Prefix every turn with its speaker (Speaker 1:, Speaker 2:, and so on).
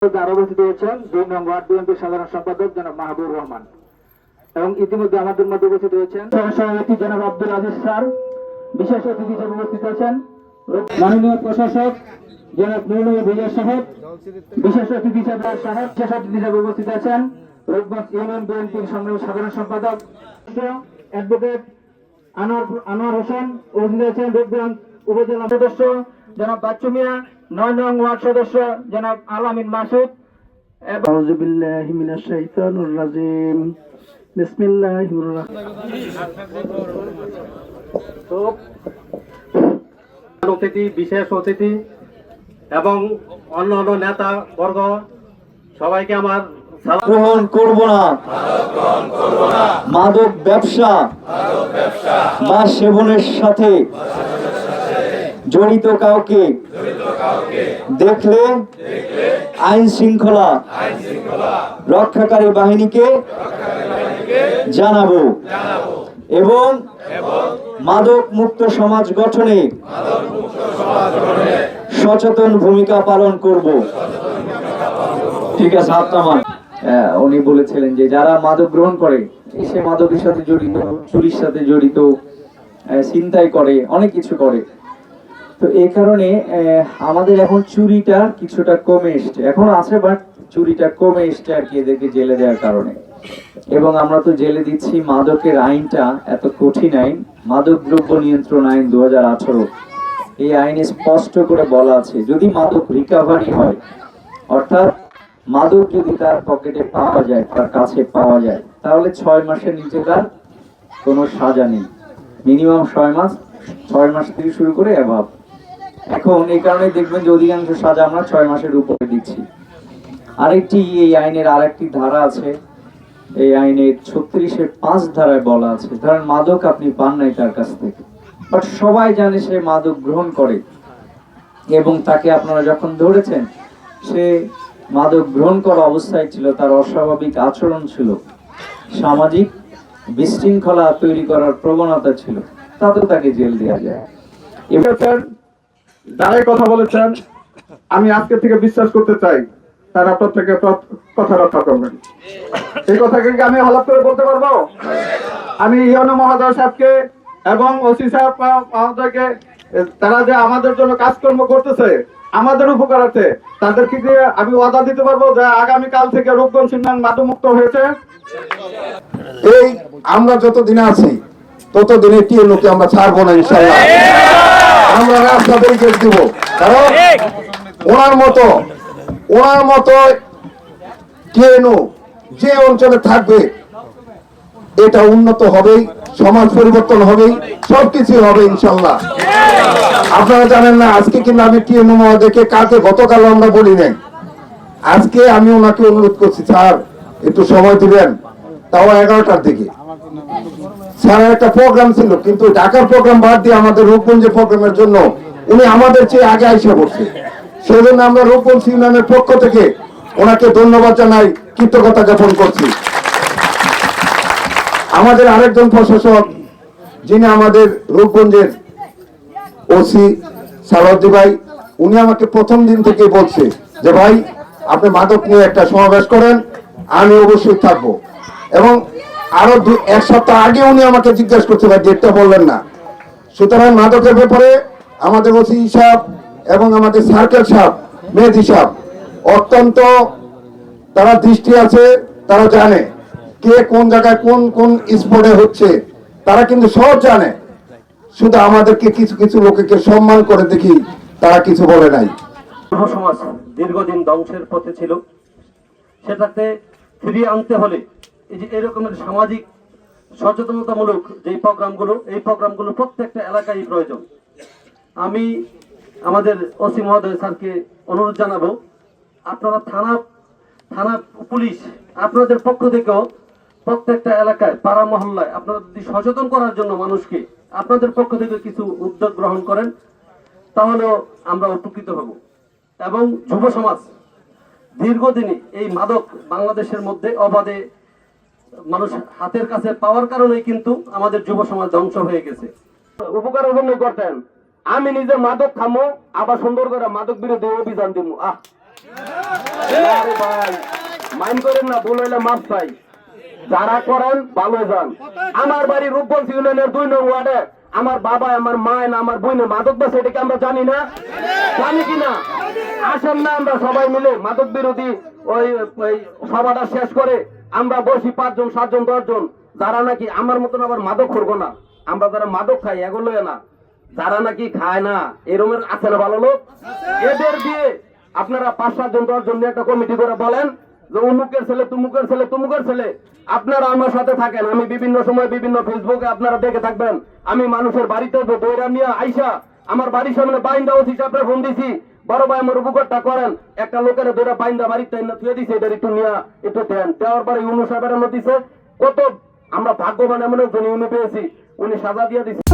Speaker 1: আরো উপস্থিত হয়েছেন ২ নং ওয়ার্ড বিএনপির সাধারণ সম্পাদক জনাব মাহবুবুর রহমান এবং ইতিমধ্যে আমাদের মধ্যে উপস্থিত হয়েছেন সভাপতি জনাব আব্দুল আজিজ স্যার। বিশেষ অতিথি হিসেবে উপস্থিত আছেন মাননীয় প্রশাসক জনাব নুরুল বিজয় সাহেব। বিশেষ অতিথি হিসেবে উপস্থিত আছেন রূপগঞ্জ ইউনিয়ন বিএনপির সংগ্রামী সাধারণ সম্পাদক অ্যাডভোকেট আনোয়ার হোসেন। উপস্থিত আছেন রূপগঞ্জ উপজেলা সদস্য জনাব বাচ্চু মিয়া, ৯ নং ওয়ার্ড সদস্য জনাব আলামিন মাসুদ। আউযু বিল্লাহি মিনাশ শাইতানির রাজিম। বিসমিল্লাহির রাহমানির
Speaker 2: অতিথি, বিশেষ অতিথি এবং অন্য নেতা বর্গ সবাইকে আমার
Speaker 3: গ্রহণ করব না। মাদক ব্যবসা বা সেবনের সাথে জড়িত কাউকে দেখলে আইন শৃঙ্খলা রক্ষাকারী বাহিনীকে জানাবো এবং মাদক মুক্ত সমাজ গঠনে সচেতন ভূমিকা পালন করব। ঠিক আছে, আপনার উনি বলেছিলেন যে যারা মাদক গ্রহণ করে সে মাদকের সাথে জড়িত, চুরির সাথে জড়িত, ছিনতাই করে, অনেক কিছু করে। তো এই কারণে আমাদের এখন চুরিটা কিছুটা কমে এসছে, এখন আছে বাট চুরিটা কমে এসছে আর কি এদেরকে জেলে দেওয়ার কারণে। এবং আমরা তো জেলে দিচ্ছি, মাদকের আইনটা এত কঠিন আইন, মাদক দ্রব্য নিয়ন্ত্রণ আইন 2018। এই আইনে স্পষ্ট করে বলা আছে যদি মাদক রিকভারি হয়, অর্থাৎ মাদক যদি তার পকেটে পাওয়া যায়, তার কাছে পাওয়া যায়, তাহলে 6 মাসের নিচে তার কোনো সাজা নেই। মিনিমাম 6 মাস থেকে শুরু করে অ্যাভাব। এখন এই কারণে দেখবেন যে অধিকাংশ সাজা আমরা 6 মাসের উপরে দিচ্ছি। আরেকটি এই আইনের আরেকটি ধারা আছে, এই আইনের 36-5 ধারায় বলা আছে ধরেন মাদক আপনি পান নাই তার কাছ থেকে, বাট সবাই জানে সে মাদক গ্রহণ করে এবং তাকে আপনারা যখন ধরেছেন সে মাদক গ্রহণ করা অবস্থায় ছিল, তার অস্বাভাবিক আচরণ ছিল, সামাজিক বিশৃঙ্খলা তৈরি করার প্রবণতা ছিল, তাতেও তাকে জেল দেওয়া যায়।
Speaker 4: যারাই কথা বলেছেন আমি আজকে থেকে বিশ্বাস করতে চাই তারা প্রত্যেকে কথা রক্ষা করবেন। এই কথাকে আমি হলফ করে বলতে পারবো। আমি ইউনো মহোদয় সাহেবকে এবং ওসি সাহেব মহোদয়কে, তারা যে আমাদের জন্য কাজকর্ম করতেছে আমাদের উপকারার্থে, তাদেরকে দিয়ে আমি ওয়াদা দিতে পারবো যে আগামীকাল থেকে রূপগঞ্জ ইউনিয়ন মাদকমুক্ত হয়েছে।
Speaker 5: এই আমরা যতদিনে আছি ততদিনে টিএনওকে আমরা ছাড়বো না ইনশাআল্লাহ। আমরা রাস্তা বেরিয়ে দিব, কারণ ওনার মতো টিএনও যে অঞ্চলে থাকবে এটা উন্নত হবেই, সমাজ পরিবর্তন হবেই, সবকিছু হবে ইনশাআল্লাহ। আপনারা জানেন না আজকে কিন্তু আমি টিএনও মহোদয়কে কালকে গতকাল আমরা বলি নাই, আজকে আমি ওনাকে অনুরোধ করছি স্যার একটু সময় দিবেন, তাও 11টার দিকে। স্যারের একটা প্রোগ্রাম ছিল কিন্তু ঢাকার প্রোগ্রাম বাদ দিয়ে আমাদের রূপগঞ্জের প্রোগ্রামের জন্য উনি আমাদের চেয়ে আগে আইসা পড়ছে। সেই জন্য আমরা রূপগঞ্জ ইউনিয়নের পক্ষ থেকে ওনাকে ধন্যবাদ জানাই, কৃতজ্ঞতা জ্ঞাপন করছি। আমাদের আরেকজন প্রশাসক যিনি আমাদের রূপগঞ্জের ওসি সালাউদ্দি ভাই, উনি আমাকে প্রথম দিন থেকে বলছে যে ভাই আপনি মাদক নিয়ে একটা সমাবেশ করেন, আমি অবশ্যই থাকবো। এবং আরো 1 সপ্তাহ আগে উনি আমাকে জিজ্ঞাসা করছে ভাই ডেটটা বললেন না। সুতরাং মাদকের ব্যাপারে আমাদের ওসি সাহেব এবং আমাদের সার্কেল সাহেব, মেহেদি সাহেব অত্যন্ত তারা দৃষ্টি আছে, তারা জানে কে কোন জায়গায় কোন কোন স্পটে হচ্ছে, তারা কিন্তু সব জানে। শুধু আমাদেরকে কিছু কিছু লোককে সম্মান করে দেখি তারা কিছু বলে নাই।
Speaker 2: সমাজ দীর্ঘদিন ধ্বংসের পথে ছিল, সেটাতে ফিরিয়ে আনতে হলে এই যে এরকমের সামাজিক সচেতনতামূলক যে প্রোগ্রামগুলো প্রত্যেকটা এলাকায় প্রয়োজন। আমি আমাদের ওসি মহোদয় স্যারকে অনুরোধ জানাবো, আপনারা থানা পুলিশ আপনাদের পক্ষ থেকেও প্রত্যেকটা এলাকায় পাড়া মহল্লায় আপনারা যদি সচেতন করার জন্য মানুষকে আপনাদের পক্ষ থেকে কিছু উদ্যোগ গ্রহণ করেন তাহলেও আমরা উপকৃত হব। এবং যুব সমাজ দীর্ঘদিনে এই মাদক বাংলাদেশের মধ্যে অবাধে মানুষ হাতের কাছে পাওয়ার কারণেই কিন্তু আমাদের যুব সমাজ ধ্বংস হয়ে গেছে।
Speaker 4: উপকারের জন্য করতেন, আমি নিজে মাদক খামো, আবার সুন্দর করে মাদক বিরোধী অভিযান দিব।
Speaker 2: আরে ভাই মাইন্ড করেন না, ভুল হইলে মাফ চাই। যারা করেন ভালো যান। আমার বাড়ি রূপগঞ্জ ইউনিয়নের 2 নং ওয়ার্ডে আমার বাবা, আমার মা, না আমার বোনের মাদক বেচে, এটাকে আমরা জানি না? জানি কিনা? আসেন না আমরা সবাই মিলে মাদক বিরোধী ওই সভাটা শেষ করে আমরা বসি 5 জন 7 জন 10 জন, যারা নাকি আমার মতন আবার মাদক করবো না, আমরা যারা মাদক খাই এগুলো না, যারা নাকি খায় না এরকমের আছে না ভালো লোক, এদের দিয়ে আপনারা 5-7 জন 10 জন নিয়ে একটা কমিটি করে বলেন যে অমুকের ছেলে তুমুকের ছেলে তুমুকের ছেলে, আপনারা আমার সাথে থাকেন। আমি বিভিন্ন সময় বিভিন্ন ফেসবুকে আপনারা দেখে থাকবেন, আমি মানুষের বাড়িতে বইরা নিয়ে আইসা আমার বাড়ির সামনে বাইন্দা ওসি সাহেবরে ফোন দিছি, বড় ভাই আমার উপকারটা করেন, একটা লোকের ধরে বাইন্দা বাড়িতে থুয়ে দিছে, এটা একটু নিয়ে একটু দেন। দেওয়ার পরে ইউনু সাহেবের দিছে, কত আমরা ভাগ্যবান এমন একজন ইউনু পেয়েছি, উনি সাজা দিয়ে দিচ্ছে।